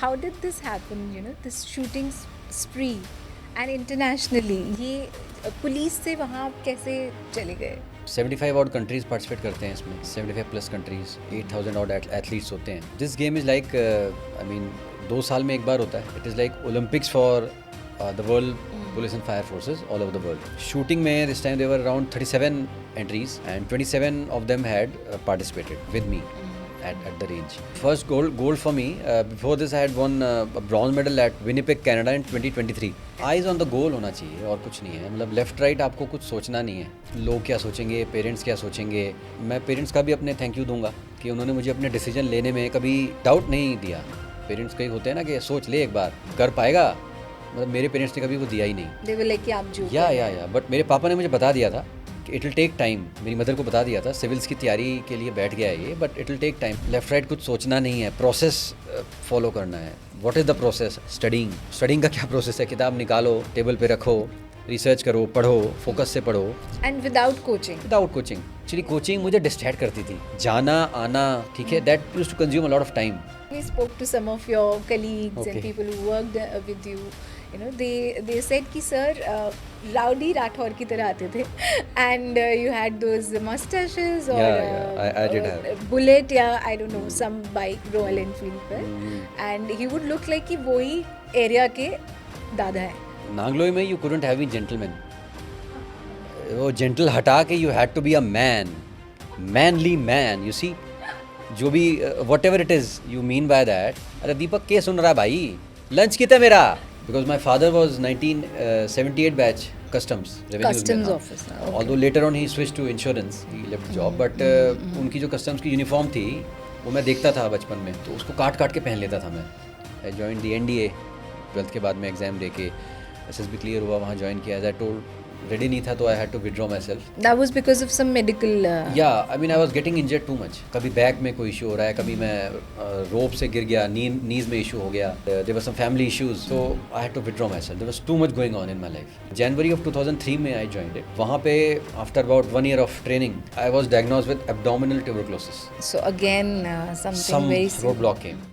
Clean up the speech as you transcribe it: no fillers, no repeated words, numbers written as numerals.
how did this happen, you know, this shooting spree and internationally, ये police से वहाँ आप कैसे चले गए? 75 ऑड कंट्रीज पार्टिसिपेट करते हैं इसमें, 75 प्लस कंट्रीज, 8000 ऑड एथलीट्स होते हैं. This game is like, I mean 2 साल में एक बार होता है. It is like Olympics for the world police and fire forces all over the world. Shooting में this time there're around 37 entries and 27 of them had participated with me at the range. First gold for me. Before this I had won a bronze medal at Winnipeg, Canada in 2023. Eyes on the goal होना चाहिए और कुछ नहीं है. मतलब left right आपको कुछ सोचना नहीं है. लोग क्या सोचेंगे, पेरेंट्स क्या सोचेंगे. मैं पेरेंट्स का भी अपने थैंक यू दूंगा कि उन्होंने मुझे अपने डिसीजन लेने में कभी डाउट नहीं दिया. पेरेंट्स कई होते हैं ना कि सोच ले एक बार, कर पाएगा. मतलब मेरे पेरेंट्स ने कभी वो दिया ही नहीं. They were like कि आप जो या बट मेरे पापा ने मुझे बता दिया था कि इट विल टेक टाइम. मेरी मदर को बता दिया था सिविल्स की तैयारी के लिए बैठ गया है ये, but it will take time. Left right कुछ सोचना नहीं है, प्रोसेस फॉलो करना है. What is the process? Studying का क्या प्रोसेस है? किताब निकालो, टेबल पे रखो, रिसर्च करो, पढ़ो, फोकस से पढ़ो. and without coaching. Actually coaching मुझे डिस्ट्रैक्ट करती थी. जाना आना, ठीक है, that used to consume a lot of time. We spoke to some of your colleagues and Okay. people who worked with you. You know, they said कि sir rowdy Rathore की तरह आते थे and you had those mustaches or I did have. bullet या I don't know some bike Royal Enfield पर and he would look like कि वही area के दादा है. नांगलोई में you couldn't have been gentleman. वो जेंटल हटा के you had to be a man, manly man. You see, जो भी whatever it is you mean by that. अरे दीपक के सुन रहा भाई, लंच कितना मेरा. Because my father was 1978 batch customs officer. Although later on he switched to insurance, he left job, but उनकी जो customs की यूनिफॉर्म थी वो मैं देखता था बचपन में, तो उसको काट काट के पहन लेता था मैं. I joined the NDA 12th के बाद में एग्जाम दे के SSB क्लियर हुआ, वहाँ ज्वाइन किया. एज आई टोल्ड, रेडी नहीं था तो I had to withdraw myself. That was because of some medical. या I mean I was getting injured too much. कभी बैक में कोई इशू हो रहा है, कभी मैं रोप से गिर गया, नीज में इशू हो गया. There were some family issues, so I had to withdraw myself. There was too much going on in my life. January of 2003 में आई जॉइंड इट. वहाँ पे after about 1 year of training I was diagnosed with abdominal tuberculosis. So again something Some very roadblock came.